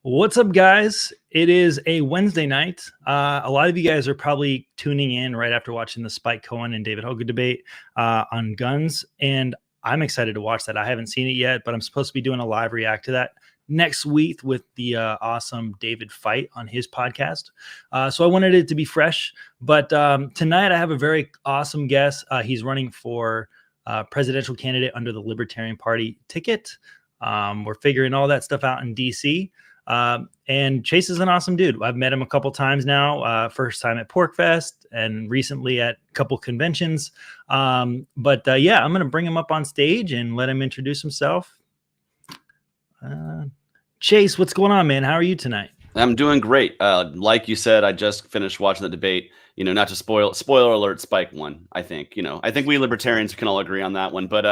What's up, guys? It is a Wednesday night. A lot of you guys are probably tuning in right after watching the Spike Cohen and David Hogan debate on guns. And I'm excited to watch that. I haven't seen it yet, but I'm supposed to be doing a live react to that next week with the awesome David Fight on his podcast. So I wanted it to be fresh. But tonight I have a very awesome guest. He's running for presidential candidate under the Libertarian Party ticket. We're figuring all that stuff out in DC. And Chase is an awesome dude. I've met him a couple times now, first time at PorkFest and recently at a couple conventions. Yeah, I'm going to bring him up on stage and let him introduce himself. Chase, what's going on, man? How are you tonight? I'm doing great. Like you said, I just finished watching the debate. Not to spoiler alert, Spike won. I think we libertarians can all agree on that one, but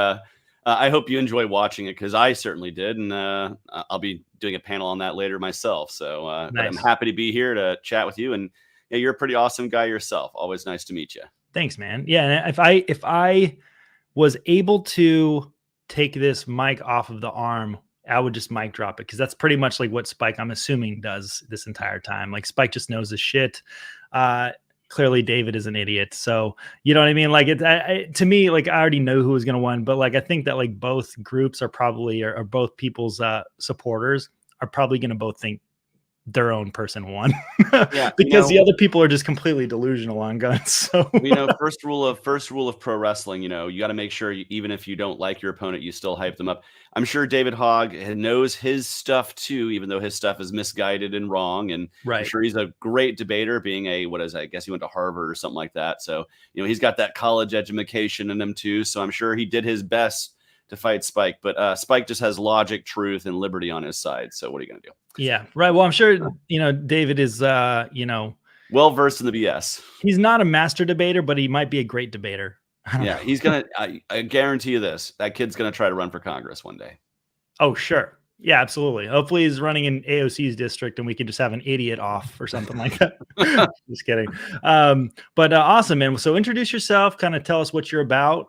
I hope you enjoy watching it because I certainly did, and I'll be doing a panel on that later myself. So Nice. But I'm happy to be here to chat with you, and yeah, you're a pretty awesome guy yourself. Always nice to meet you. Thanks, man. Yeah, and if I was able to take this mic off of the arm, I would just mic drop it because that's pretty much like what Spike, I'm assuming, does this entire time. Like Spike just knows his shit. Clearly David is an idiot. So, you know what I mean? Like to me, like I already know who was going to win, but like, I think that like both groups are probably, or both people's supporters are probably going to both think their own person won. Yeah, because the other people are just completely delusional on guns. So first rule of pro wrestling, you got to make sure even if you don't like your opponent, you still hype them up. I'm sure David Hogg knows his stuff too, even though his stuff is misguided and wrong. And right. I'm sure he's a great debater, being I guess he went to Harvard or something like that. So, he's got that college education in him too. So I'm sure he did his best to fight Spike, but Spike just has logic, truth, and liberty on his side. So what are you going to do? Yeah, right. Well, I'm sure, David is, well versed in the BS. He's not a master debater, but he might be a great debater. Yeah, he's going to, I guarantee you this, that kid's going to try to run for Congress one day. Oh, sure. Yeah, absolutely. Hopefully he's running in AOC's district and we can just have an idiot off or something like that. Just kidding. But awesome, man. So introduce yourself, kind of tell us what you're about.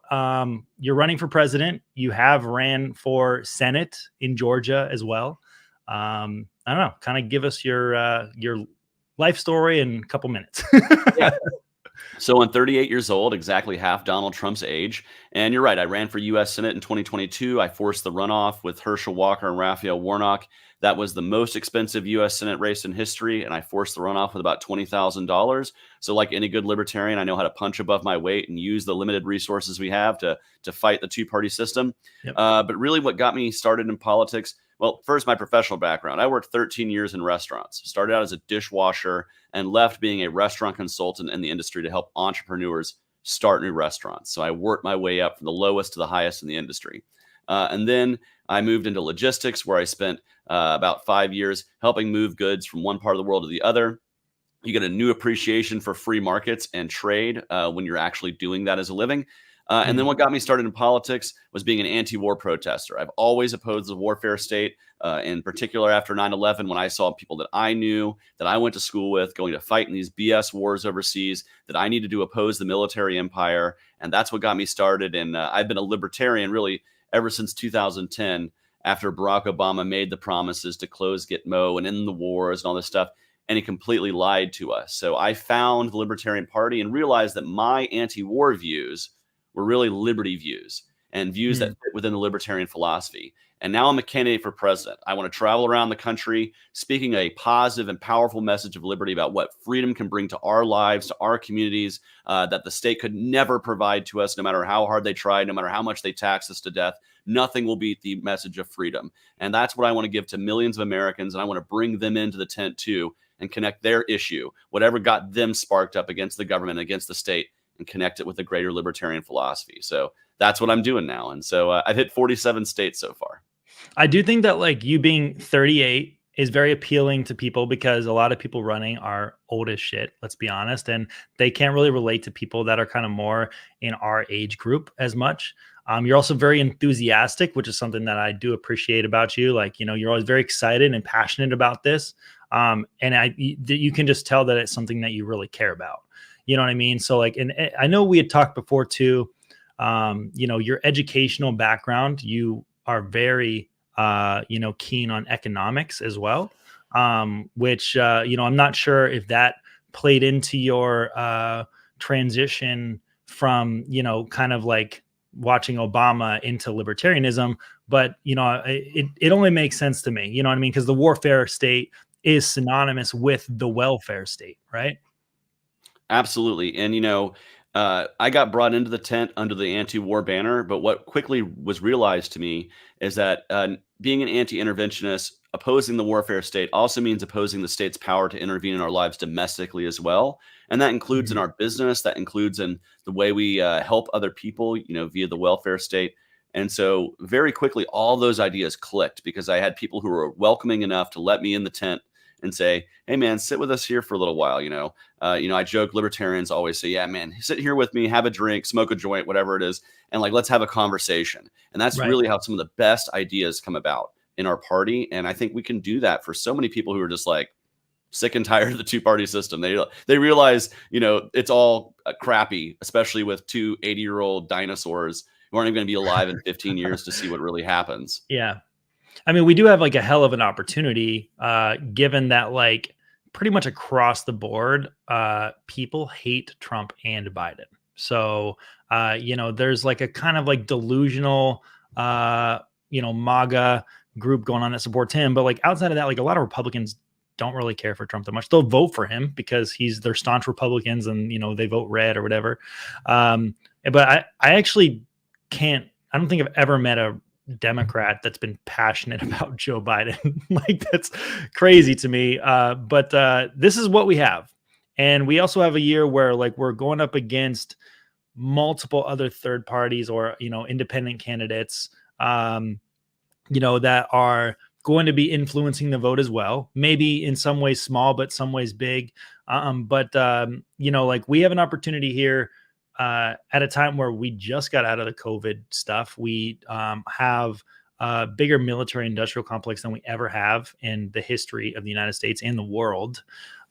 You're running for president. You have ran for Senate in Georgia as well. I don't know, kind of give us your life story in a couple minutes. Yeah. So I'm 38 years old, exactly half Donald Trump's age. And you're right, I ran for U.S. Senate in 2022. I forced the runoff with Herschel Walker and Raphael Warnock. That was the most expensive U.S. Senate race in history, and I forced the runoff with about $20,000. So like any good libertarian, I know how to punch above my weight and use the limited resources we have to fight the two-party system. Yep. But really what got me started in politics, well, first, my professional background. I worked 13 years in restaurants, started out as a dishwasher, and left being a restaurant consultant in the industry to help entrepreneurs start new restaurants. So I worked my way up from the lowest to the highest in the industry. And then I moved into logistics, where I spent about 5 years helping move goods from one part of the world to the other. You get a new appreciation for free markets and trade when you're actually doing that as a living. And then what got me started in politics was being an anti-war protester. I've always opposed the warfare state, in particular after 9/11, when I saw people that I knew, that I went to school with, going to fight in these BS wars overseas, that I needed to oppose the military empire. And that's what got me started. And I've been a libertarian really ever since 2010, after Barack Obama made the promises to close Gitmo and end the wars and all this stuff. And he completely lied to us. So I found the Libertarian Party and realized that my anti-war views were really liberty views and views that fit within the libertarian philosophy. And now I'm a candidate for president. I want to travel around the country speaking a positive and powerful message of liberty about what freedom can bring to our lives, to our communities, that the state could never provide to us, no matter how hard they try, no matter how much they tax us to death. Nothing will beat the message of freedom. And that's what I want to give to millions of Americans. And I want to bring them into the tent too and connect their issue, whatever got them sparked up against the government, against the state, and connect it with a greater libertarian philosophy. So that's what I'm doing now. And so I've hit 47 states so far. I do think that like you being 38 is very appealing to people because a lot of people running are old as shit, let's be honest. And they can't really relate to people that are kind of more in our age group as much. You're also very enthusiastic, which is something that I do appreciate about you. Like, you're always very excited and passionate about this. And you can just tell that it's something that you really care about. You know what I mean? So like, and I know we had talked before too, your educational background, you are very, keen on economics as well. which I'm not sure if that played into your transition from kind of like watching Obama into libertarianism, but it only makes sense to me. You know what I mean? Because the warfare state is synonymous with the welfare state, right? Absolutely. And, I got brought into the tent under the anti war banner. But what quickly was realized to me is that being an anti interventionist, opposing the warfare state also means opposing the state's power to intervene in our lives domestically as well. And that includes in Mhm. our business, that includes in the way we help other people, via the welfare state. And so, very quickly, all those ideas clicked because I had people who were welcoming enough to let me in the tent and say, "Hey, man, sit with us here for a little while." I joke libertarians always say, "Yeah, man, sit here with me, have a drink, smoke a joint, whatever it is, and like let's have a conversation." And that's Right. really how some of the best ideas come about in our party. And I think we can do that for so many people who are just like sick and tired of the two-party system. They realize, it's all crappy, especially with two 80-year-old dinosaurs who aren't even going to be alive in 15 years to see what really happens. Yeah. I mean, we do have like a hell of an opportunity, given that like pretty much across the board, people hate Trump and Biden. So, there's like a kind of like delusional, MAGA group going on that supports him. But like outside of that, like a lot of Republicans don't really care for Trump that much. They'll vote for him because they're staunch Republicans and, they vote red or whatever. But I actually can't, I don't think I've ever met a Democrat that's been passionate about Joe Biden. Like that's crazy to me. But this is what we have. And we also have a year where like we're going up against multiple other third parties or, independent candidates, that are going to be influencing the vote as well. Maybe in some ways small, but some ways big. Like we have an opportunity here at a time where we just got out of the COVID stuff. We have a bigger military industrial complex than we ever have in the history of the United States and the world.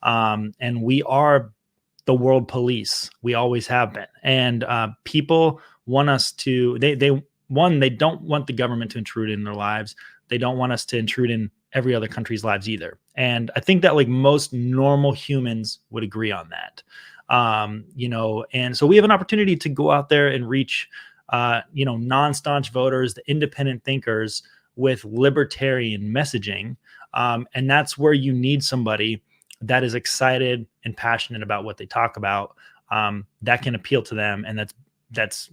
And we are the world police. We always have been. And people want us to, they don't want the government to intrude in their lives. They don't want us to intrude in every other country's lives either. And I think that like most normal humans would agree on that. And so we have an opportunity to go out there and reach, non-staunch voters, the independent thinkers with libertarian messaging. And that's where you need somebody that is excited and passionate about what they talk about, that can appeal to them. And that's,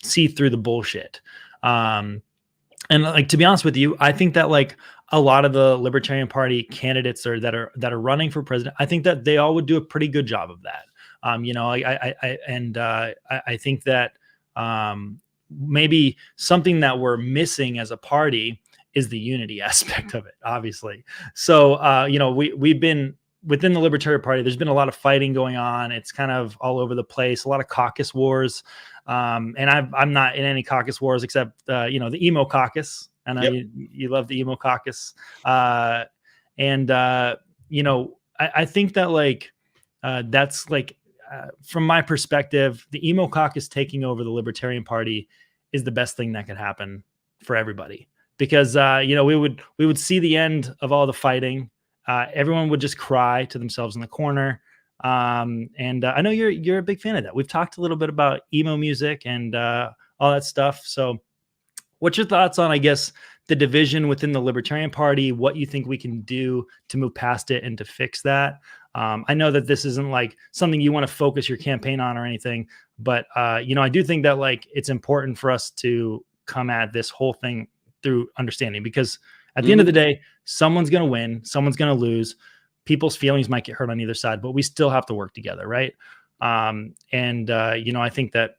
see through the bullshit. And like, to be honest with you, I think that like a lot of the Libertarian Party candidates that are running for president, I think that they all would do a pretty good job of that. I think that maybe something that we're missing as a party is the unity aspect of it, obviously. So, we've been within the Libertarian Party, there's been a lot of fighting going on. It's kind of all over the place, a lot of caucus wars. And I'm not in any caucus wars except, the emo caucus. I know you love the emo caucus. I think that like, that's like, from my perspective, the emo caucus taking over the Libertarian Party is the best thing that could happen for everybody, because we would see the end of all the fighting. Everyone would just cry to themselves in the corner. I know you're a big fan of that. We've talked a little bit about emo music and all that stuff. So what's your thoughts on, I guess, the division within the Libertarian Party, what you think we can do to move past it and to fix that? I know that this isn't like something you want to focus your campaign on or anything, but I do think that like it's important for us to come at this whole thing through understanding, because at the end of the day, someone's going to win, someone's going to lose. People's feelings might get hurt on either side, but we still have to work together, right? I think that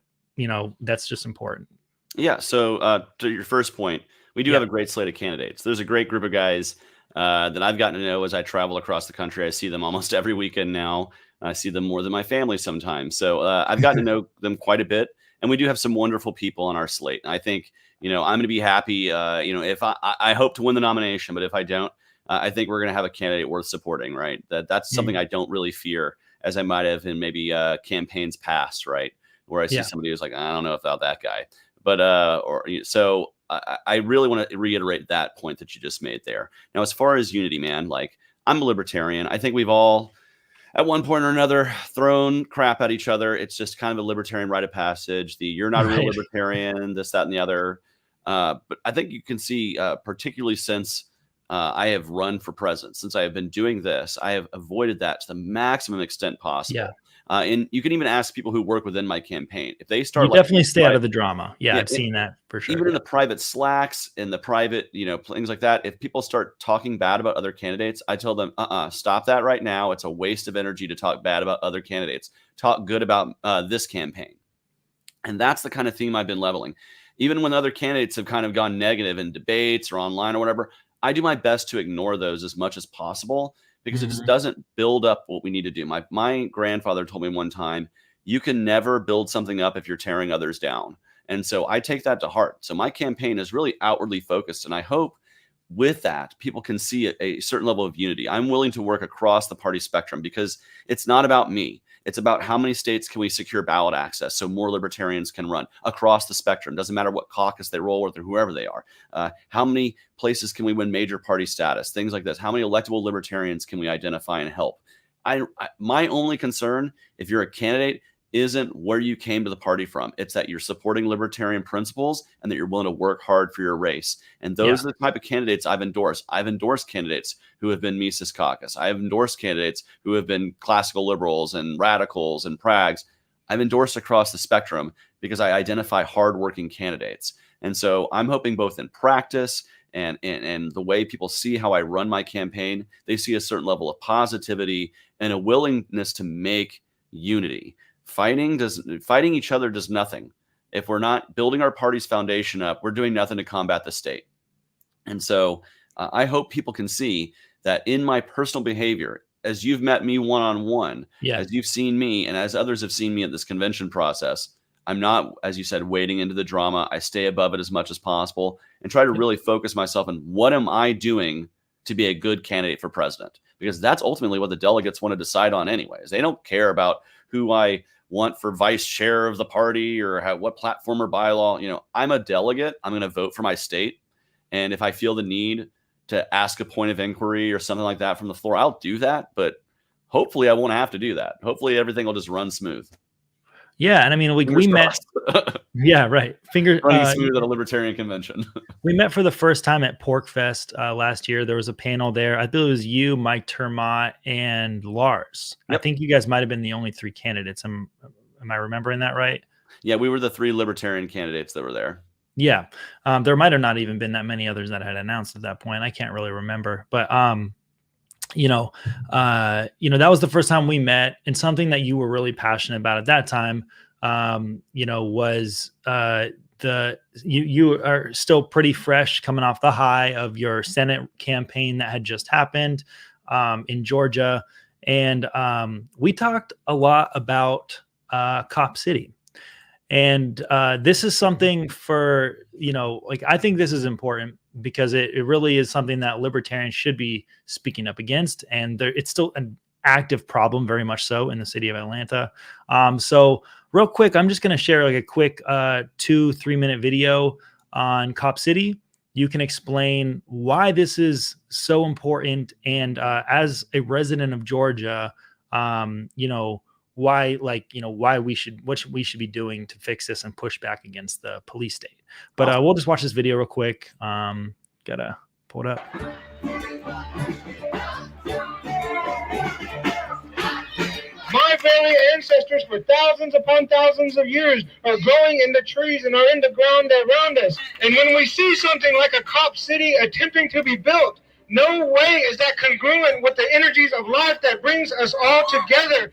that's just important. Yeah. So to your first point, we do have a great slate of candidates. There's a great group of guys that I've gotten to know as I travel across the country. I see them almost every weekend now. I see them more than my family sometimes. So I've gotten to know them quite a bit. And we do have some wonderful people on our slate. And I think, I'm going to be happy, if I hope to win the nomination, but if I don't, I think we're going to have a candidate worth supporting, right? That's something I don't really fear, as I might have in maybe campaigns past, right? Where I see somebody who's like, I don't know about that guy. But I really want to reiterate that point that you just made there. Now, as far as unity, man, like I'm a libertarian. I think we've all at one point or another thrown crap at each other. It's just kind of a libertarian rite of passage. You're not a real libertarian, this, that, and the other. But I think you can see, particularly since I have run for president, since I have been doing this, I have avoided that to the maximum extent possible. Yeah. And you can even ask people who work within my campaign. If they start, you definitely stay out of the drama. Yeah, I've seen that for sure. Even in the private Slacks, in the private, things like that, if people start talking bad about other candidates, I tell them, stop that right now. It's a waste of energy to talk bad about other candidates. Talk good about this campaign. And that's the kind of theme I've been leveling. Even when other candidates have kind of gone negative in debates or online or whatever, I do my best to ignore those as much as possible, because it just doesn't build up what we need to do. My grandfather told me one time, you can never build something up if you're tearing others down. And so I take that to heart. So my campaign is really outwardly focused. And I hope with that, people can see a certain level of unity. I'm willing to work across the party spectrum, because it's not about me. It's about how many states can we secure ballot access so more libertarians can run across the spectrum. Doesn't matter what caucus they roll with or whoever they are. How many places can we win major party status? Things like this. How many electable libertarians can we identify and help? My only concern, if you're a candidate, isn't where you came to the party from. It's that you're supporting libertarian principles and that you're willing to work hard for your race. And those are the type of candidates I've endorsed. I've endorsed candidates who have been Mises Caucus. I have endorsed candidates who have been classical liberals and radicals and prags. I've endorsed across the spectrum because I identify hardworking candidates. And so I'm hoping both in practice and the way people see how I run my campaign, they see a certain level of positivity and a willingness to make unity. Fighting each other does nothing. If we're not building our party's foundation up, we're doing nothing to combat the state. And so I hope people can see that in my personal behavior, as you've met me one-on-one, as you've seen me, and as others have seen me at this convention process, I'm not, as you said, wading into the drama. I stay above it as much as possible and try to really focus myself on what am I doing to be a good candidate for president, because that's ultimately what the delegates want to decide on anyways. They don't care about who I want for vice chair of the party or what platform or bylaw. I'm a delegate. I'm going to vote for my state. And if I feel the need to ask a point of inquiry or something like that from the floor, I'll do that. But hopefully I won't have to do that. Hopefully everything will just run smooth. Yeah. And I mean, we met. Yeah, right. Running smooth at a libertarian convention. We met for the first time at Pork Fest last year. There was a panel there. I believe it was you, Mike Termott, and Lars. Yep. I think you guys might have been the only three candidates. Am I remembering that right? Yeah, we were the three libertarian candidates that were there. Yeah. There might have not even been that many others that had announced at that point. I can't really remember. But that was the first time we met, and something that you were really passionate about at that time, was you are still pretty fresh coming off the high of your Senate campaign that had just happened in Georgia. And we talked a lot about Cop City. And this is something for, I think this is important because it really is something that libertarians should be speaking up against. And it's still an active problem, very much so, in the city of Atlanta. So real quick, I'm just going to share like a quick 2-3 minute video on Cop City. You can explain why this is so important. And as a resident of Georgia, what we should be doing to fix this and push back against the police state. But we'll just watch this video real quick. Gotta pull it up. My very ancestors for thousands upon thousands of years are growing in the trees and are in the ground around us. And when we see something like a Cop City attempting to be built, no way is that congruent with the energies of life that brings us all together.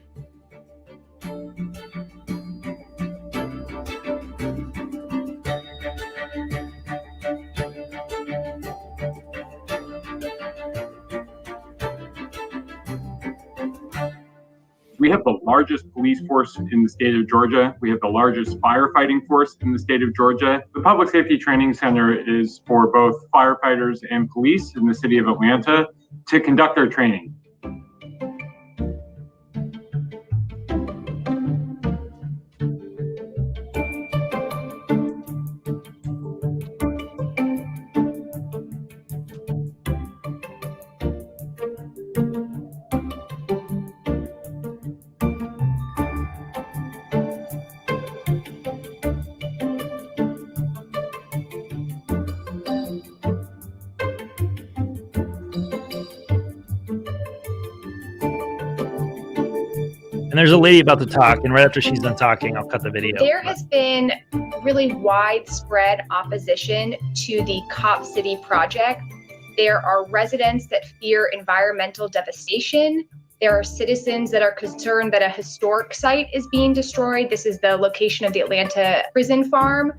We have the largest police force in the state of Georgia. We have the largest firefighting force in the state of Georgia. The Public Safety Training Center is for both firefighters and police in the city of Atlanta to conduct their training. And there's a lady about to talk, and right after she's done talking, I'll cut the video. There has been really widespread opposition to the Cop City project. There are residents that fear environmental devastation. There are citizens that are concerned that a historic site is being destroyed. This is the location of the Atlanta prison farm.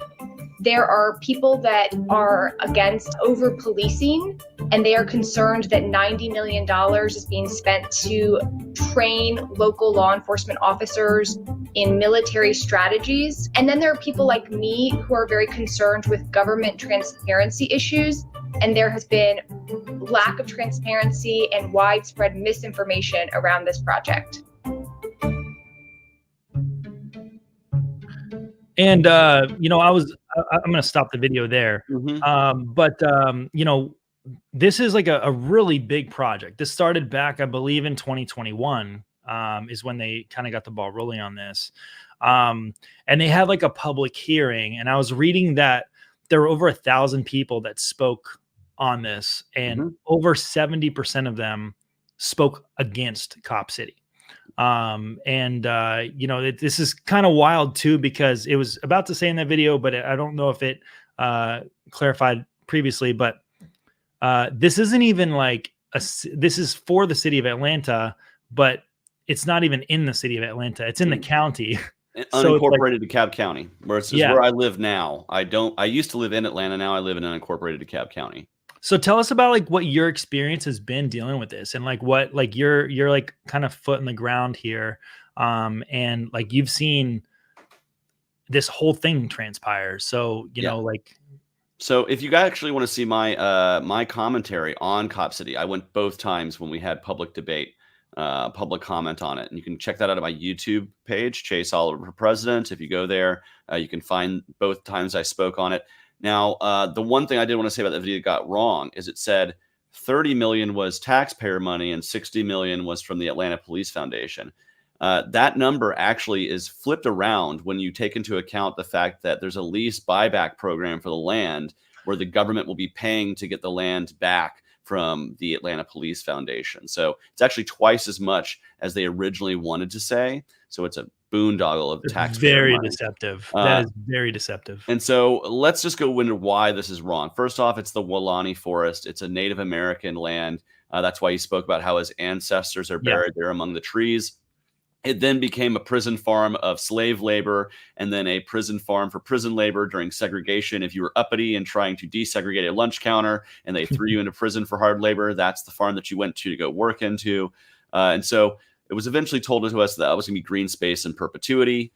There are people that are against over-policing, and they are concerned that $90 million is being spent to train local law enforcement officers in military strategies. And then there are people like me who are very concerned with government transparency issues, and there has been lack of transparency and widespread misinformation around this project. And, I'm going to stop the video there. This is like a really big project. This started back, I believe, in 2021 is when they kind of got the ball rolling on this. And they had like a public hearing, and I was reading that there were over 1,000 people that spoke on this, and over 70% of them spoke against Cop City. This is kind of wild too, because it was about to say in that video, but I don't know if it clarified previously, but this isn't even like this is for the city of Atlanta, but it's not even in the city of Atlanta. It's in the county. Unincorporated DeKalb County, where it's where I live now. I used to live in Atlanta. Now I live in unincorporated DeKalb County. So tell us about like what your experience has been dealing with this, and like what like you're like kind of foot in the ground here, and like you've seen this whole thing transpire. So So if you guys actually want to see my my commentary on Cop City, I went both times when we had public debate, public comment on it, and you can check that out on my YouTube page, Chase Oliver for President. If you go there, you can find both times I spoke on it. Now, the one thing I did want to say about the video that got wrong is it said 30 million was taxpayer money and 60 million was from the Atlanta Police Foundation. That number actually is flipped around when you take into account the fact that there's a lease buyback program for the land where the government will be paying to get the land back from the Atlanta Police Foundation. So it's actually twice as much as they originally wanted to say. So it's a boondoggle of taxpayer very money. Deceptive. That is very deceptive. And so let's just go into why this is wrong. First off, it's the Weelaunee Forest. It's a Native American land. That's why he spoke about how his ancestors are buried there among the trees. It then became a prison farm of slave labor, and then a prison farm for prison labor during segregation. If you were uppity and trying to desegregate a lunch counter and they threw you into prison for hard labor, that's the farm that you went to go work into. And so it was eventually told to us that was going to be green space in perpetuity.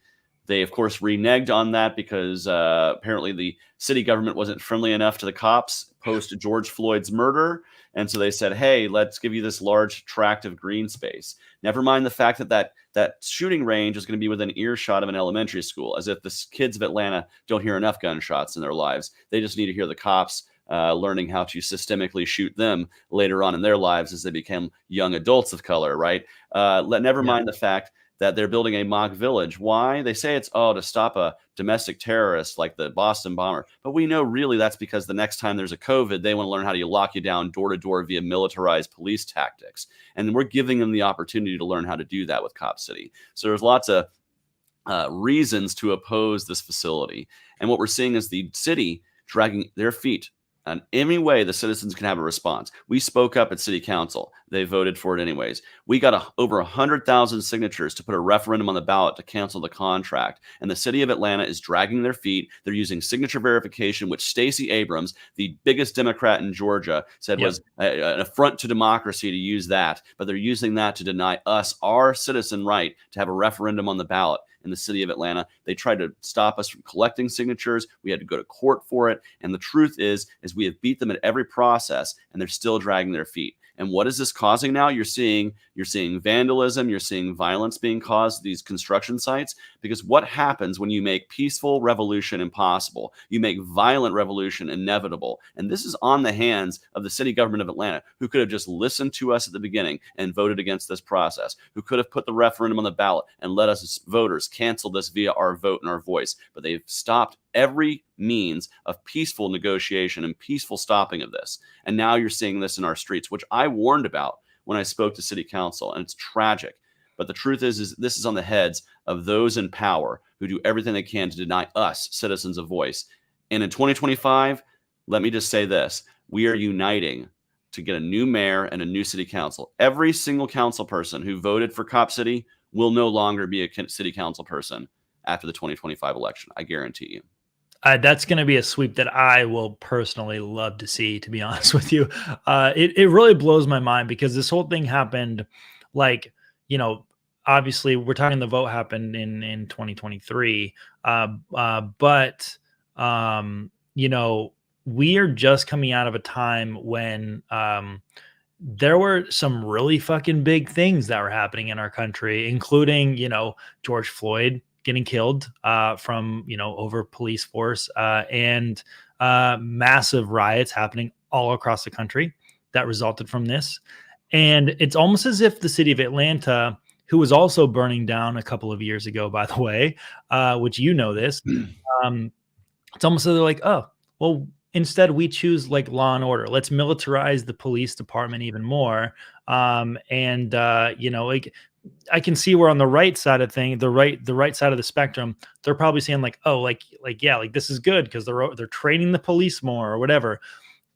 They, of course, reneged on that because apparently the city government wasn't friendly enough to the cops post George Floyd's murder. And so they said, hey, let's give you this large tract of green space. Never mind the fact that that shooting range is going to be within earshot of an elementary school, as if the kids of Atlanta don't hear enough gunshots in their lives. They just need to hear the cops learning how to systemically shoot them later on in their lives as they become young adults of color, right? Never mind the fact that they're building a mock village. Why? They say it's, to stop a domestic terrorist like the Boston bomber. But we know really that's because the next time there's a COVID, they want to learn how to lock you down door to door via militarized police tactics. And we're giving them the opportunity to learn how to do that with Cop City. So there's lots of reasons to oppose this facility. And what we're seeing is the city dragging their feet. And any way the citizens can have a response. We spoke up at city council. They voted for it anyways. We got over 100,000 signatures to put a referendum on the ballot to cancel the contract. And the city of Atlanta is dragging their feet. They're using signature verification, which Stacey Abrams, the biggest Democrat in Georgia, said was an affront to democracy to use that. But they're using that to deny us our citizen right to have a referendum on the ballot. In the city of Atlanta, they tried to stop us from collecting signatures. We had to go to court for it. And the truth is we have beat them at every process, and they're still dragging their feet. And what is this causing now? You're seeing vandalism, you're seeing violence being caused at these construction sites, because what happens when you make peaceful revolution impossible? You make violent revolution inevitable. And this is on the hands of the city government of Atlanta, who could have just listened to us at the beginning and voted against this process, who could have put the referendum on the ballot and let us as voters cancel this via our vote and our voice. But they've stopped every means of peaceful negotiation and peaceful stopping of this. And now you're seeing this in our streets, which I warned about when I spoke to city council, and it's tragic. But the truth is this is on the heads of those in power who do everything they can to deny us citizens a voice. And in 2025, let me just say this: we are uniting to get a new mayor and a new city council. Every single council person who voted for Cop City will no longer be a city council person after the 2025 election. I guarantee you. That's going to be a sweep that I will personally love to see, to be honest with you. It really blows my mind because this whole thing happened like, obviously we're talking the vote happened in 2023. But we are just coming out of a time when there were some really fucking big things that were happening in our country, including, George Floyd getting killed from, over police force and massive riots happening all across the country that resulted from this. And it's almost as if the city of Atlanta, who was also burning down a couple of years ago, by the way, which this, it's almost as they're like, oh, well, instead we choose like law and order. Let's militarize the police department even more. Like I can see where on the right side of thing, the right side of the spectrum, they're probably saying like, oh, like this is good because they're training the police more or whatever.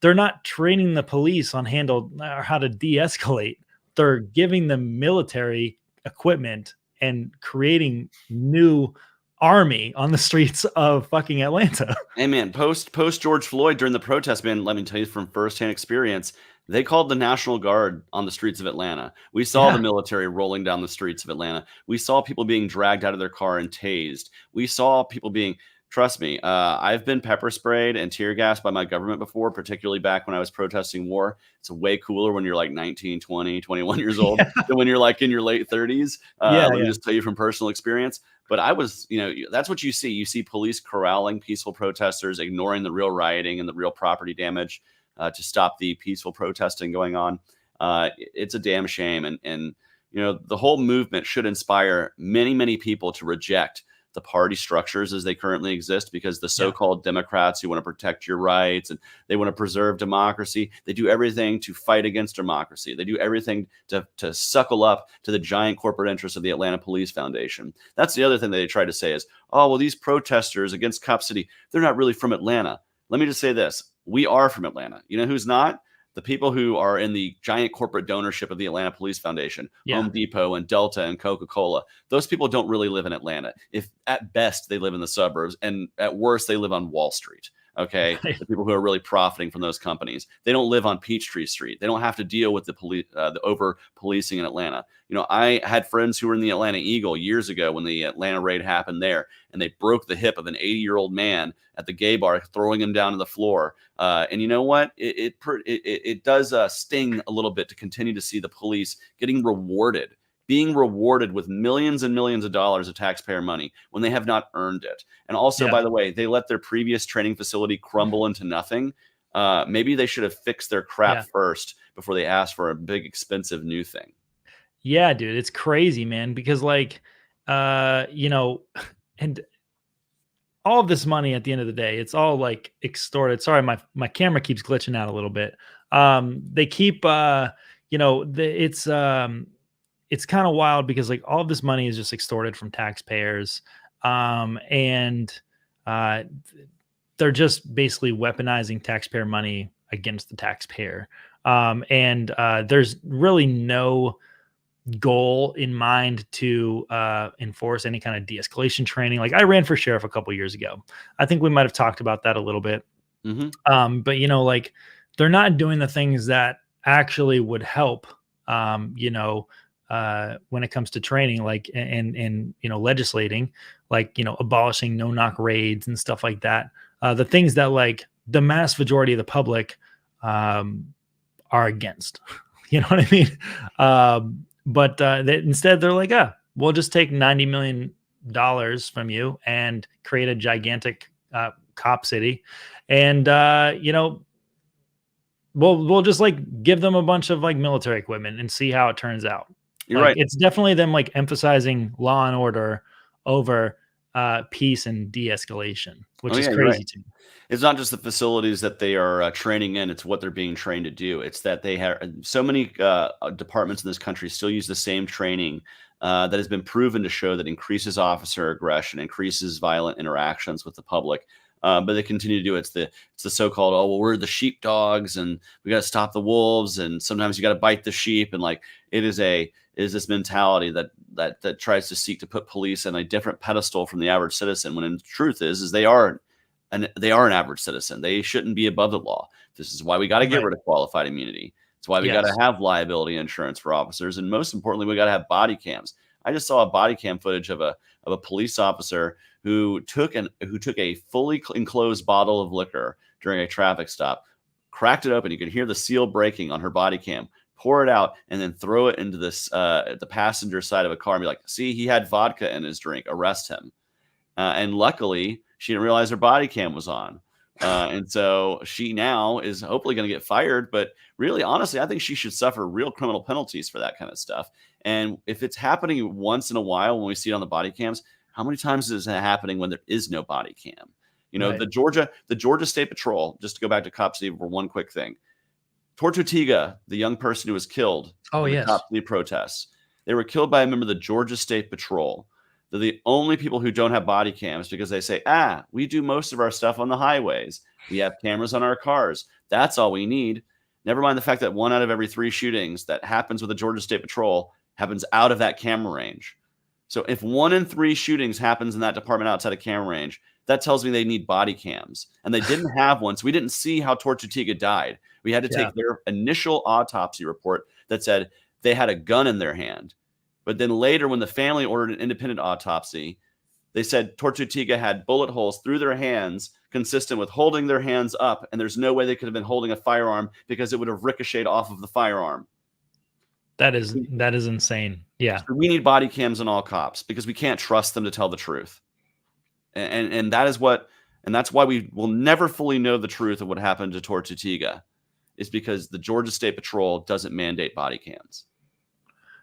They're not training the police on how to de-escalate. They're giving them military equipment and creating new army on the streets of fucking Atlanta. Hey man, post George Floyd during the protest, man, let me tell you from firsthand experience, they called the National Guard on the streets of Atlanta. We saw the military rolling down the streets of Atlanta. We saw people being dragged out of their car and tased. We saw people being, trust me, I've been pepper sprayed and tear gassed by my government before, particularly back when I was protesting war. It's way cooler when you're like 19, 20, 21 years old than when you're like in your late 30s. Let me just tell you from personal experience. But I was, that's what you see. You see police corralling peaceful protesters, ignoring the real rioting and the real property damage to stop the peaceful protesting going on. It's a damn shame. And the whole movement should inspire many, many people to reject the party structures as they currently exist, because the so-called Democrats who want to protect your rights and they want to preserve democracy, they do everything to fight against democracy. They do everything to suckle up to the giant corporate interests of the Atlanta Police Foundation. That's the other thing that they try to say is, oh, well, these protesters against Cop City, they're not really from Atlanta. Let me just say this. We are from Atlanta. You know who's not? The people who are in the giant corporate donorship of the Atlanta Police Foundation, Home Depot and Delta and Coca-Cola. Those people don't really live in Atlanta. If at best they live in the suburbs, and at worst they live on Wall Street. Okay, the people who are really profiting from those companies. They don't live on Peachtree Street. They don't have to deal with the police, the over policing in Atlanta. I had friends who were in the Atlanta Eagle years ago when the Atlanta raid happened there, and they broke the hip of an 80-year-old man at the gay bar, throwing him down to the floor. And you know what? It does sting a little bit to continue to see the police being rewarded with millions and millions of dollars of taxpayer money when they have not earned it. And also, by the way, they let their previous training facility crumble into nothing. Maybe they should have fixed their crap first before they asked for a big, expensive new thing. Yeah, dude, it's crazy, man, because and all of this money at the end of the day, it's all like extorted. Sorry, my camera keeps glitching out a little bit. They keep, it's kind of wild because like all of this money is just extorted from taxpayers. And they're just basically weaponizing taxpayer money against the taxpayer. And there's really no goal in mind to enforce any kind of de-escalation training. Like I ran for sheriff a couple years ago. I think we might have talked about that a little bit. But they're not doing the things that actually would help, when it comes to training, like, and legislating, like, abolishing no-knock raids and stuff like that. The things that like the mass majority of the public are against, you know what I mean? But instead they're like, we'll just take $90 million from you and create a gigantic cop city. And, we'll just like give them a bunch of like military equipment and see how it turns out. You're right. It's definitely them like emphasizing law and order over peace and de-escalation, which is you're crazy right. to me. It's not just the facilities that they are training in, it's what they're being trained to do. It's that they have so many departments in this country still use the same training that has been proven to show that increases officer aggression, increases violent interactions with the public. But they continue to do it. It's the so-called, oh, well, we're the sheepdogs and we got to stop the wolves. And sometimes you got to bite the sheep. And like, it is this mentality that tries to seek to put police on a different pedestal from the average citizen, when in the truth is they are an average citizen. They shouldn't be above the law. This is why we got to get rid of qualified immunity. It's why we got to have liability insurance for officers. And most importantly, we got to have body cams. I just saw a body cam footage of a police officer who took a fully enclosed bottle of liquor during a traffic stop, cracked it open. You could hear the seal breaking on her body cam, pour it out, and then throw it into the passenger side of a car and be like, see, he had vodka in his drink, arrest him. And luckily, she didn't realize her body cam was on. And so she now is hopefully going to get fired. But really, honestly, I think she should suffer real criminal penalties for that kind of stuff. And if it's happening once in a while when we see it on the body cams, how many times is it happening when there is no body cam? You know, Right. the Georgia State Patrol, just to go back to Cop City for one quick thing. Tortuga, the young person who was killed Oh, in the yes. Cop City protests, they were killed by a member of the Georgia State Patrol. They're the only people who don't have body cams because they say, we do most of our stuff on the highways. We have cameras on our cars. That's all we need. Never mind the fact that 1 out of every 3 shootings that happens with the Georgia State Patrol happens out of that camera range. So if 1 in 3 shootings happens in that department outside of camera range, that tells me they need body cams. And they didn't have one, so we didn't see how Tortuga died. We had to take their initial autopsy report that said they had a gun in their hand. But then later, when the family ordered an independent autopsy, they said Tortuga had bullet holes through their hands, consistent with holding their hands up, and there's no way they could have been holding a firearm because it would have ricocheted off of the firearm. That is insane. Yeah. So we need body cams on all cops because we can't trust them to tell the truth. And that's why we will never fully know the truth of what happened to Tortuga, is because the Georgia State Patrol doesn't mandate body cams.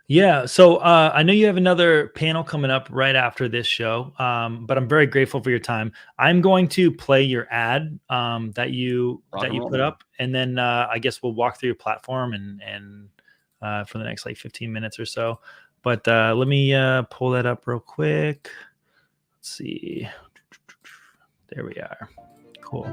Yeah. So I know you have another panel coming up right after this show, but I'm very grateful for your time. I'm going to play your ad that you put up, and then I guess we'll walk through your platform and for the next like 15 minutes or so. But let me pull that up real quick. Let's see. There we are. Cool.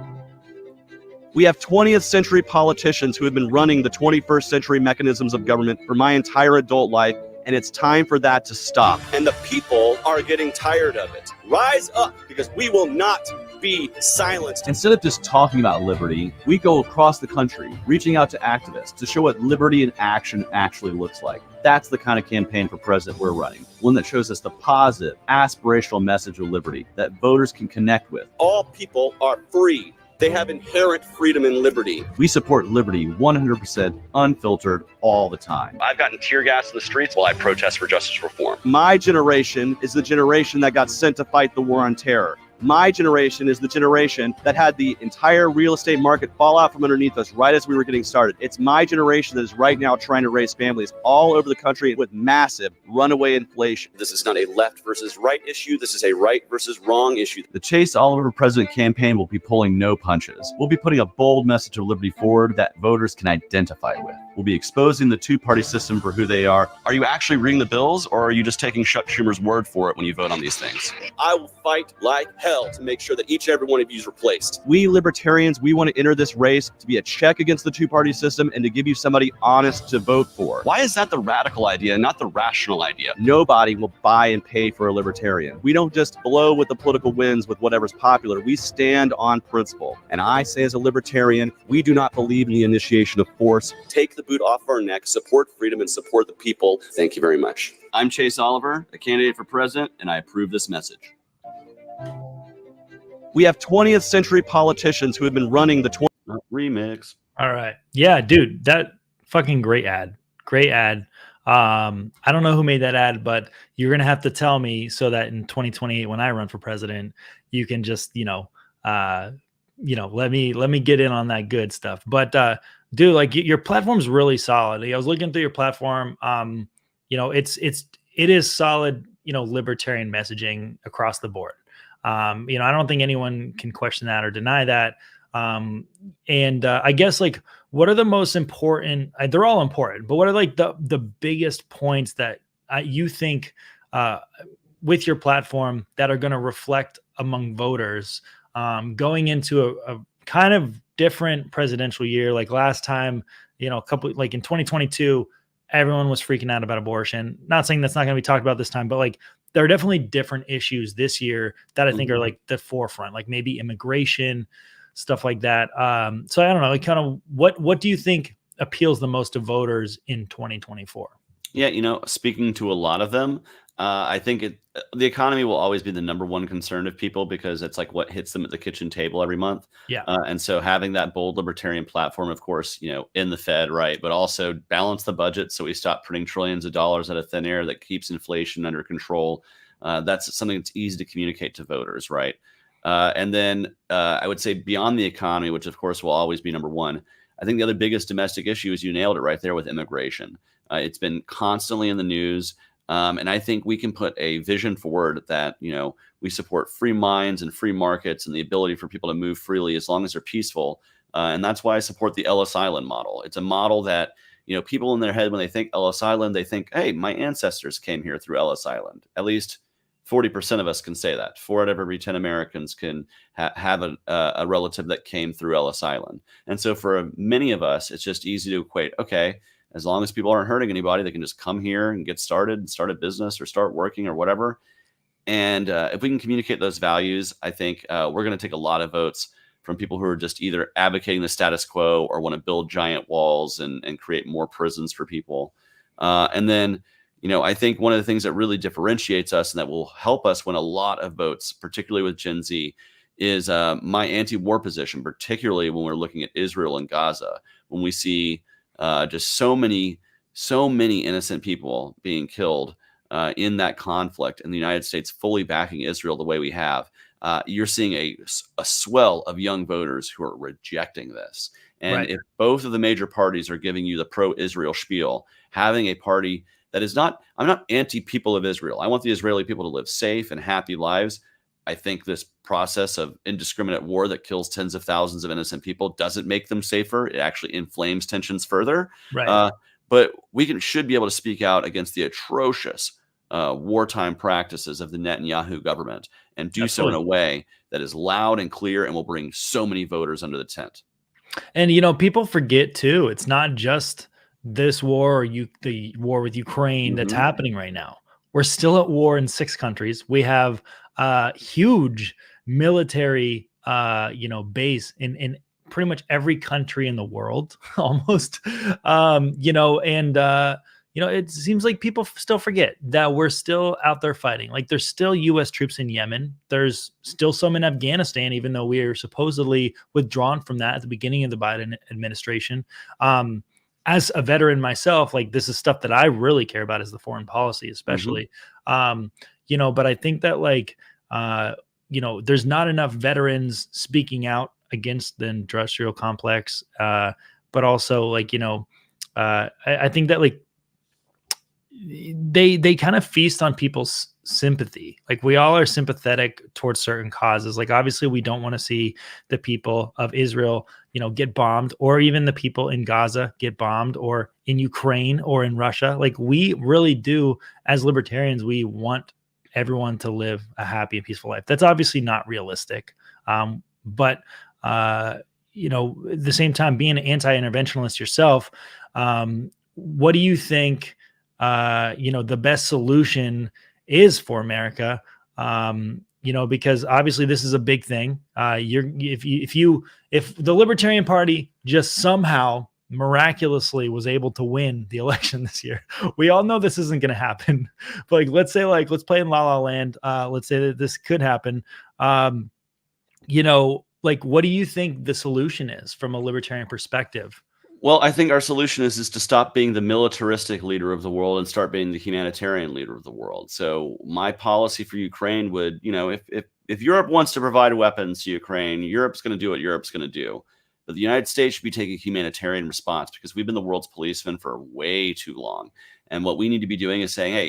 We have 20th century politicians who have been running the 21st century mechanisms of government for my entire adult life, and it's time for that to stop. And the people are getting tired of it. Rise up, because we will not be silenced. Instead of just talking about liberty, we go across the country, reaching out to activists to show what liberty in action actually looks like. That's the kind of campaign for president we're running. One that shows us the positive, aspirational message of liberty that voters can connect with. All people are free. They have inherent freedom and liberty. We support liberty 100% unfiltered all the time. I've gotten tear gas in the streets while I protest for justice reform. My generation is the generation that got sent to fight the war on terror. My generation is the generation that had the entire real estate market fall out from underneath us right as we were getting started. It's my generation that is right now trying to raise families all over the country with massive runaway inflation. This is not a left versus right issue. This is a right versus wrong issue. The Chase Oliver President campaign will be pulling no punches. We'll be putting a bold message of liberty forward that voters can identify with. We'll be exposing the two-party system for who they are. Are you actually reading the bills, or are you just taking Chuck Schumer's word for it when you vote on these things? I will fight like hell to make sure that each and every one of you is replaced. We libertarians, we want to enter this race to be a check against the two-party system and to give you somebody honest to vote for. Why is that the radical idea, not the rational idea? Nobody will buy and pay for a libertarian. We don't just blow with the political winds with whatever's popular. We stand on principle. And I say as a libertarian, we do not believe in the initiation of force. Take the boot off our neck, support freedom, and support the people. Thank you very much. I'm Chase Oliver, a candidate for president, and I approve this message. We have 20th century politicians who have been running the Remix. All right. Yeah, dude, that fucking great ad. Great ad. I don't know who made that ad, but you're going to have to tell me so that in 2028, when I run for president, you can just, let me get in on that good stuff. But, dude, like your platform's really solid. I was looking through your platform. It is solid, libertarian messaging across the board. I don't think anyone can question that or deny that. I guess like, what are the most important? They're all important, but what are like the biggest points that you think with your platform that are going to reflect among voters going into a kind of different presidential year? Like last time, a couple, like in 2022, everyone was freaking out about abortion. Not saying that's not going to be talked about this time, but like there are definitely different issues this year that I think are like the forefront, like maybe immigration, stuff like that. So I don't know, like kind of what do you think appeals the most to voters in 2024? Yeah, speaking to a lot of them, I think the economy will always be the number one concern of people because it's like what hits them at the kitchen table every month. Yeah. And so having that bold libertarian platform, of course, in the Fed, right, but also balance the budget so we stop printing trillions of dollars out of thin air that keeps inflation under control. That's something that's easy to communicate to voters, right? And then I would say beyond the economy, which of course will always be number one, I think the other biggest domestic issue is you nailed it right there with immigration. It's been constantly in the news. And I think we can put a vision forward that, we support free minds and free markets and the ability for people to move freely as long as they're peaceful. And that's why I support the Ellis Island model. It's a model that, people in their head, when they think Ellis Island, they think, hey, my ancestors came here through Ellis Island. At least 40% of us can say that. 4 out of every 10 Americans can have a relative that came through Ellis Island. And so for many of us, it's just easy to equate, okay, as long as people aren't hurting anybody, they can just come here and get started and start a business or start working or whatever. And if we can communicate those values, I think we're going to take a lot of votes from people who are just either advocating the status quo or want to build giant walls and create more prisons for people. And then, I think one of the things that really differentiates us and that will help us win a lot of votes, particularly with Gen Z, is my anti-war position, particularly when we're looking at Israel and Gaza, when we see just so many innocent people being killed in that conflict, and the United States fully backing Israel the way we have. You're seeing a swell of young voters who are rejecting this. And Right. If both of the major parties are giving you the pro-Israel spiel, having a party that is not, I'm not anti-people of Israel. I want the Israeli people to live safe and happy lives. I think this process of indiscriminate war that kills tens of thousands of innocent people doesn't make them safer. It actually inflames tensions further. Right. But we should be able to speak out against the atrocious wartime practices of the Netanyahu government and do so in a way that is loud and clear and will bring so many voters under the tent. And, people forget too, it's not just this war or the war with Ukraine that's happening right now. We're still at war in 6 countries. We have huge military, base in pretty much every country in the world, almost. It seems like people still forget that we're still out there fighting. Like there's still U.S. troops in Yemen. There's still some in Afghanistan, even though we are supposedly withdrawn from that at the beginning of the Biden administration. As a veteran myself, like this is stuff that I really care about, is the foreign policy, especially. But I think that there's not enough veterans speaking out against the industrial complex. But also I think that they kind of feast on people's sympathy. Like we all are sympathetic towards certain causes. Like obviously we don't want to see the people of Israel, get bombed, or even the people in Gaza get bombed, or in Ukraine or in Russia. Like we really do, as libertarians, we want everyone to live a happy and peaceful life. That's obviously not realistic. But at the same time, being an anti-interventionalist yourself, what do you think the best solution is for America? Because obviously this is a big thing. If the Libertarian Party just somehow miraculously was able to win the election this year, we all know this isn't going to happen. But let's say let's play in La La Land. Let's say that this could happen. What do you think the solution is from a libertarian perspective? Well, I think our solution is to stop being the militaristic leader of the world and start being the humanitarian leader of the world. So my policy for Ukraine would, if Europe wants to provide weapons to Ukraine, Europe's going to do what Europe's going to do. But the United States should be taking a humanitarian response because we've been the world's policemen for way too long. And what we need to be doing is saying, hey,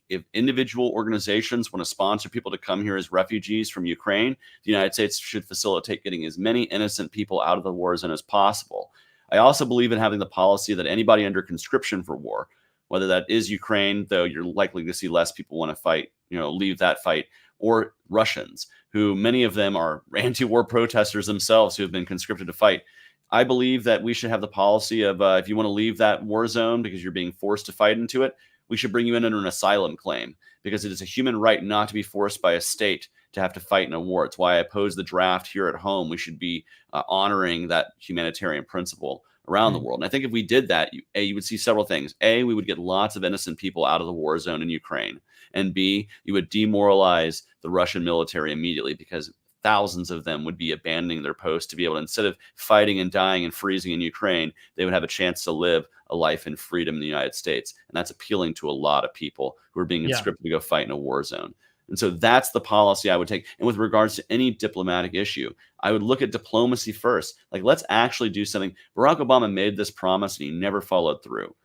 if individual organizations want to sponsor people to come here as refugees from Ukraine, the United States should facilitate getting as many innocent people out of the war zone as possible. I also believe in having the policy that anybody under conscription for war, whether that is Ukraine, though you're likely to see less people want to fight, leave that fight, or Russians, who many of them are anti-war protesters themselves who have been conscripted to fight. I believe that we should have the policy of if you want to leave that war zone because you're being forced to fight into it, we should bring you in under an asylum claim because it is a human right not to be forced by a state to have to fight in a war. It's why I oppose the draft here at home. We should be honoring that humanitarian principle around the world. And I think if we did that, you would see several things. A, we would get lots of innocent people out of the war zone in Ukraine. And B, you would demoralize the Russian military immediately because thousands of them would be abandoning their post to be able to, instead of fighting and dying and freezing in Ukraine, they would have a chance to live a life in freedom in the United States. And that's appealing to a lot of people who are being conscripted to go fight in a war zone. And so that's the policy I would take. And with regards to any diplomatic issue, I would look at diplomacy first. Like, let's actually do something. Barack Obama made this promise and he never followed through.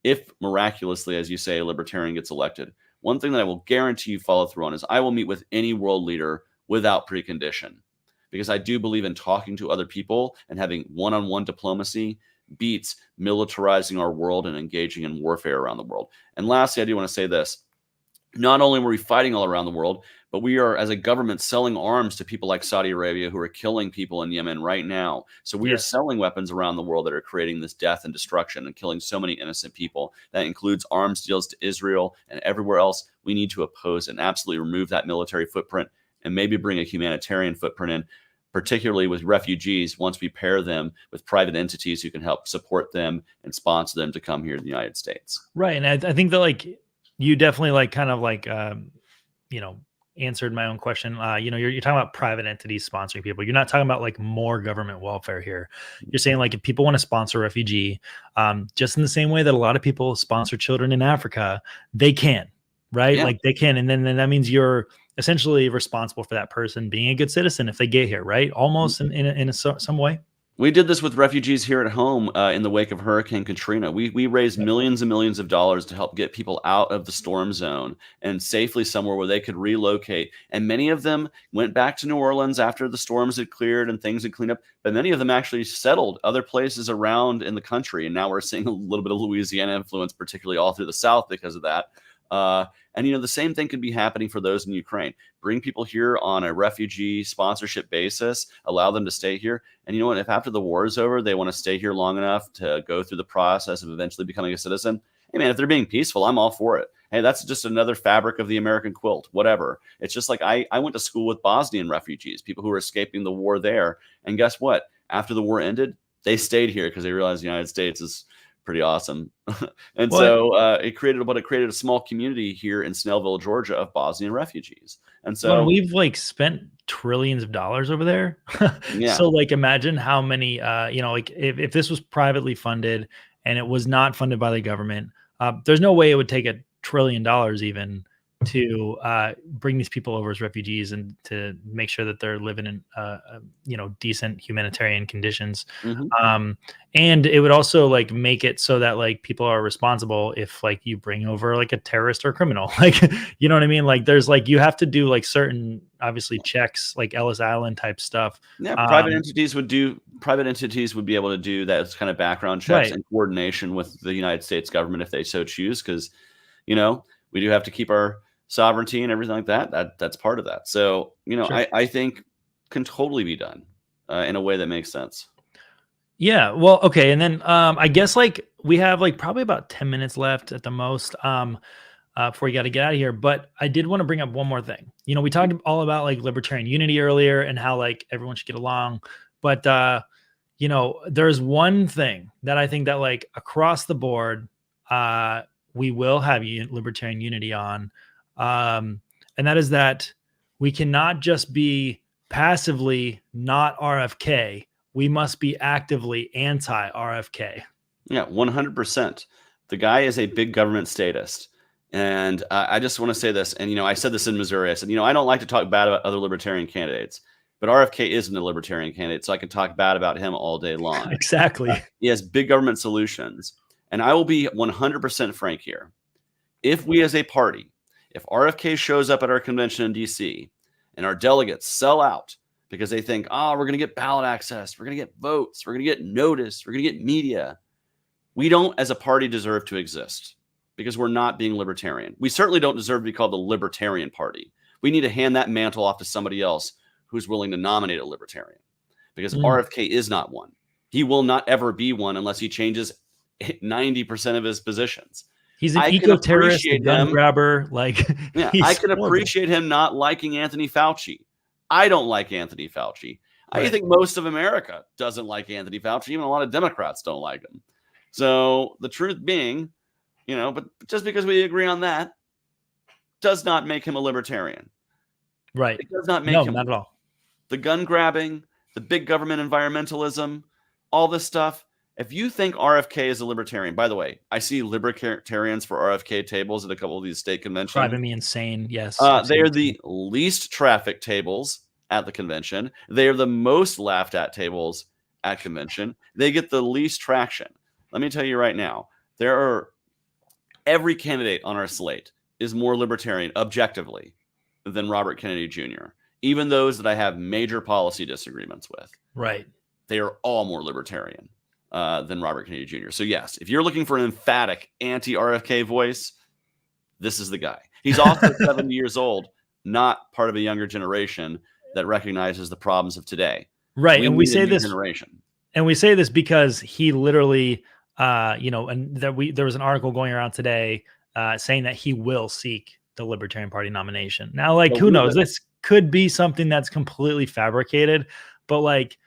If miraculously, as you say, a libertarian gets elected, one thing that I will guarantee you follow through on is I will meet with any world leader without precondition, because I do believe in talking to other people and having one-on-one diplomacy beats militarizing our world and engaging in warfare around the world. And lastly, I do want to say this. Not only were we fighting all around the world, but we are, as a government, selling arms to people like Saudi Arabia who are killing people in Yemen right now. So we are selling weapons around the world that are creating this death and destruction and killing so many innocent people. That includes arms deals to Israel and everywhere else. We need to oppose and absolutely remove that military footprint and maybe bring a humanitarian footprint in, particularly with refugees, once we pair them with private entities who can help support them and sponsor them to come here to the United States. Right. And I think that you definitely answered my own question. You're talking about private entities sponsoring people. You're not talking about more government welfare here. You're saying if people want to sponsor a refugee, just in the same way that a lot of people sponsor children in Africa, they can, right? Yeah. They can. And then that means you're essentially responsible for that person being a good citizen if they get here, right? Almost in some way. We did this with refugees here at home in the wake of Hurricane Katrina. We raised millions and millions of dollars to help get people out of the storm zone and safely somewhere where they could relocate. And many of them went back to New Orleans after the storms had cleared and things had cleaned up. But many of them actually settled other places around in the country. And now we're seeing a little bit of Louisiana influence, particularly all through the South because of that. And the same thing could be happening for those in Ukraine. Bring people here on a refugee sponsorship basis, allow them to stay here. And you know what? If after the war is over, they want to stay here long enough to go through the process of eventually becoming a citizen, hey man, if they're being peaceful, I'm all for it. Hey, that's just another fabric of the American quilt, whatever. It's just like I went to school with Bosnian refugees, people who were escaping the war there. And guess what? After the war ended, they stayed here because they realized the United States is pretty awesome. And so it created a small community here in Snellville, Georgia of Bosnian refugees. And so we've spent trillions of dollars over there. Yeah. So imagine how many, if this was privately funded and it was not funded by the government, there's no way it would take $1 trillion even to bring these people over as refugees and to make sure that they're living in decent humanitarian conditions. Mm-hmm. And it would also make it so that people are responsible if you bring over a terrorist or criminal, you know what I mean? There's you have to do certain obviously checks, Ellis Island type stuff. Yeah, private entities would be able to do that kind of background checks in coordination with the United States government if they so choose, because we do have to keep our sovereignty and everything like that. That's part of that. So, sure. I think can totally be done in a way that makes sense. Yeah. Well, okay. And then I guess we have probably about 10 minutes left at the most before we got to get out of here. But I did want to bring up one more thing. We talked all about libertarian unity earlier and how everyone should get along. But, there's one thing that I think that across the board, we will have libertarian unity on. And that is that we cannot just be passively not RFK. We must be actively anti-RFK. Yeah, 100%. The guy is a big government statist. And I just want to say this. And, I said this in Missouri. I said, I don't like to talk bad about other libertarian candidates. but RFK isn't a libertarian candidate, so I can talk bad about him all day long. Exactly. He has big government solutions. And I will be 100% frank here. If we as a party, if RFK shows up at our convention in DC and our delegates sell out because they think, oh, we're going to get ballot access, we're going to get votes, we're going to get notice, we're going to get media, we don't as a party deserve to exist because we're not being libertarian. We certainly don't deserve to be called the Libertarian Party. We need to hand that mantle off to somebody else who's willing to nominate a libertarian, because RFK is not one. He will not ever be one unless he changes 90% of his positions. He's an eco-terrorist, a gun grabber. Like, yeah, I can appreciate him not liking Anthony Fauci. I don't like Anthony Fauci. I think most of America doesn't like Anthony Fauci. Even a lot of Democrats don't like him. So the truth being, you know, but just because we agree on that does not make him a libertarian. Right. It does not make him. Not at all. The gun grabbing, the big government environmentalism, all this stuff. If you think RFK is a libertarian, by the way, I see libertarians for RFK tables at a couple of these state conventions. Driving me insane. Yes. They are the least traffic tables at the convention. They are the most laughed at tables at convention. They get the least traction. Let me tell you right now, every candidate on our slate is more libertarian objectively than Robert Kennedy Jr., even those that I have major policy disagreements with. Right. They are all more libertarian than Robert Kennedy Jr. So yes, if you're looking for an emphatic anti-RFK voice, this is the guy. He's also 70 years old, not part of a younger generation that recognizes the problems of today. Right. And we say this generation. And we say this because he literally, and there was an article going around today saying that he will seek the Libertarian Party nomination. Now, like, who knows? This could be something that's completely fabricated, but like,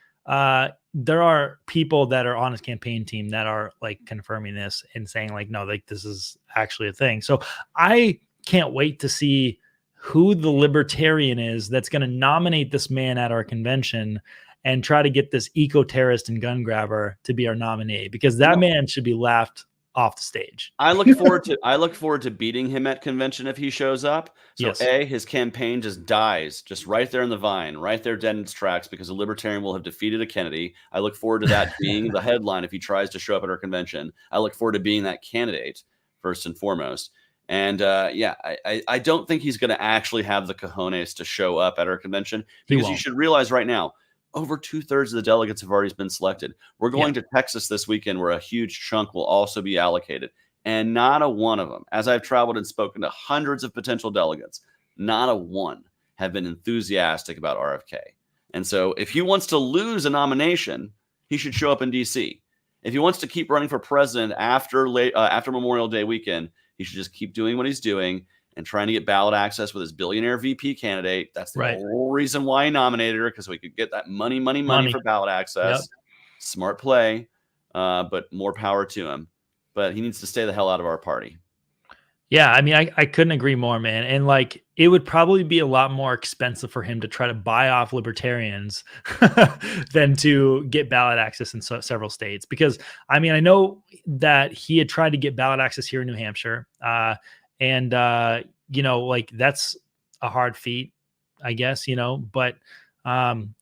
there are people that are on his campaign team that are like confirming this and saying like, no, like this is actually a thing. So I can't wait to see who the libertarian is that's going to nominate this man at our convention and try to get this eco-terrorist and gun grabber to be our nominee, because that man should be laughed off the stage. I look forward to beating him at convention if he shows up. So yes. His campaign just dies just right there in the vine, right there dead in its tracks, because a libertarian will have defeated a Kennedy. I look forward to that being the headline if he tries to show up at our convention. I look forward to being that candidate first and foremost. And I don't think he's going to actually have the cojones to show up at our convention, because you should realize right now, over 2/3 of the delegates have already been selected. We're going to Texas this weekend, where a huge chunk will also be allocated. And not a one of them, as I've traveled and spoken to hundreds of potential delegates, not a one have been enthusiastic about RFK. And so if he wants to lose a nomination, he should show up in DC. If he wants to keep running for president after Memorial Day weekend, he should just keep doing what he's doing and trying to get ballot access with his billionaire VP candidate. That's the whole reason why he nominated her, because we could get that money for ballot access. Yep. Smart play, but more power to him. But he needs to stay the hell out of our party. Yeah, I mean, I couldn't agree more, man. And like, it would probably be a lot more expensive for him to try to buy off libertarians than to get ballot access in several states. Because, I mean, I know that he had tried to get ballot access here in New Hampshire. And like, that's a hard feat, I guess, but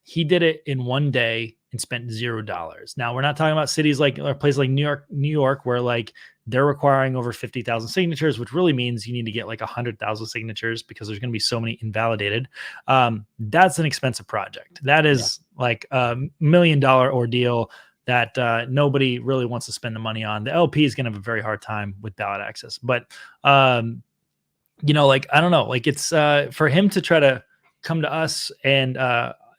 he did it in one day and spent $0. Now, we're not talking about cities like, or places like New York, where like they're requiring over 50,000 signatures, which really means you need to get like 100,000 signatures, because there's going to be so many invalidated. That's an expensive project. That is like $1 million ordeal that nobody really wants to spend the money on. The LP is going to have a very hard time with ballot access, but like, I don't know, like it's for him to try to come to us and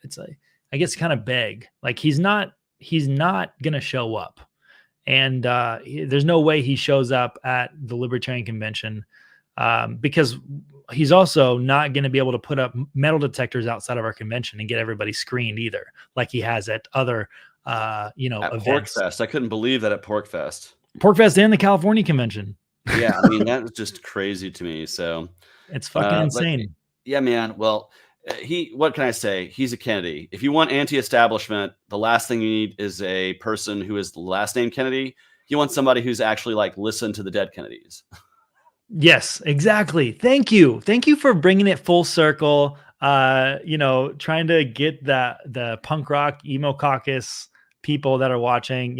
it's like, I guess kind of beg, like he's not going to show up, and there's no way he shows up at the Libertarian convention because he's also not going to be able to put up metal detectors outside of our convention and get everybody screened either, like he has at other at events. PorcFest. I couldn't believe that at PorcFest and the California convention. Yeah, I mean, that was just crazy to me. So it's fucking insane. Yeah, man. Well, what can I say? He's a Kennedy. If you want anti-establishment, the last thing you need is a person who is the last name Kennedy. You want somebody who's actually like listened to the dead Kennedys. Yes, exactly. Thank you for bringing it full circle. trying to get the punk rock emo caucus people that are watching,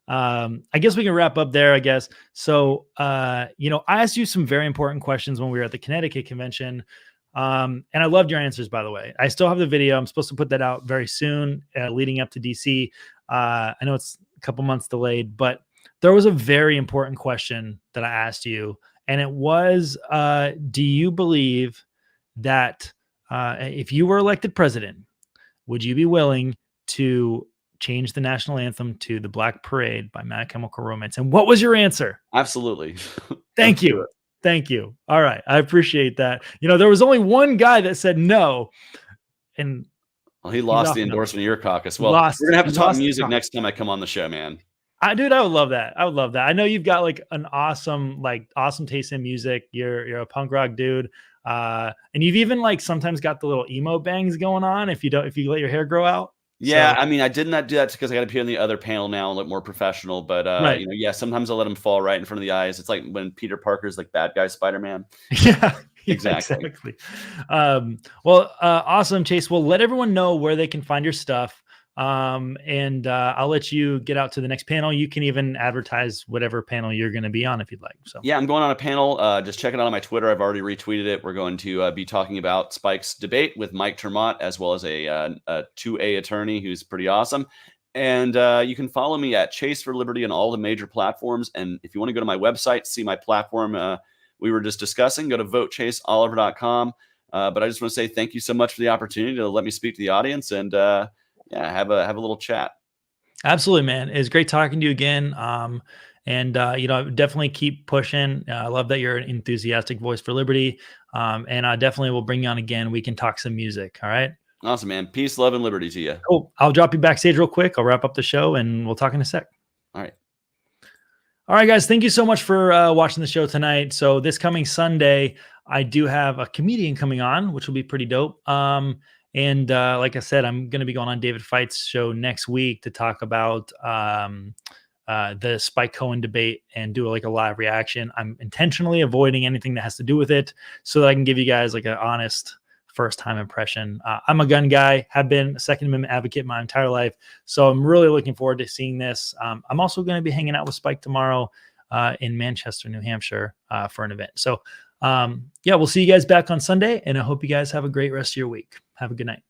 I guess we can wrap up there, I guess. So, I asked you some very important questions when we were at the Connecticut convention. And I loved your answers, by the way. I still have the video. I'm supposed to put that out very soon, leading up to DC. I know it's a couple months delayed, but there was a very important question that I asked you. And it was, do you believe that if you were elected president, would you be willing to change the national anthem to the Black Parade by My Chemical Romance? And what was your answer? Absolutely. Thank you. Thank you. All right. I appreciate that. There was only one guy that said no. And he lost the endorsement of your caucus. Well, we're going to have to talk music next time I come on the show, man. Dude, I would love that. I would love that. I know you've got like an awesome taste in music. You're a punk rock dude. And you've even like sometimes got the little emo bangs going on if you let your hair grow out. Yeah, so, I mean, I did not do that because I got to appear on the other panel now and look more professional. But right. Sometimes I'll let them fall right in front of the eyes. It's like when Peter Parker's like bad guy Spider-Man. Yeah, exactly. Awesome, Chase. Well, let everyone know where they can find your stuff. And I'll let you get out to the next panel. You can even advertise whatever panel you're going to be on if you'd like. So yeah, I'm going on a panel. Just check it out on my Twitter. I've already retweeted it. We're going to be talking about Spike's debate with Mike Termott, as well as a 2A attorney who's pretty awesome. And you can follow me at Chase for Liberty on all the major platforms. And if you want to go to my website, see my platform we were just discussing, go to votechaseoliver.com. But I just want to say thank you so much for the opportunity to let me speak to the audience and have a little chat. Absolutely, man. It's great talking to you again. Definitely keep pushing. I love that you're an enthusiastic voice for liberty. And I definitely will bring you on again. We can talk some music. All right. Awesome, man. Peace, love, and liberty to you. Cool. I'll drop you backstage real quick. I'll wrap up the show and we'll talk in a sec. All right. All right, guys. Thank you so much for watching the show tonight. So this coming Sunday, I do have a comedian coming on, which will be pretty dope. And like I said, I'm going to be going on David Fight's show next week to talk about the Spike Cohen debate and do like a live reaction. I'm intentionally avoiding anything that has to do with it so that I can give you guys like an honest first-time impression. I'm a gun guy, have been a Second Amendment advocate my entire life. So I'm really looking forward to seeing this. I'm also going to be hanging out with Spike tomorrow in Manchester, New Hampshire for an event. So we'll see you guys back on Sunday, and I hope you guys have a great rest of your week. Have a good night.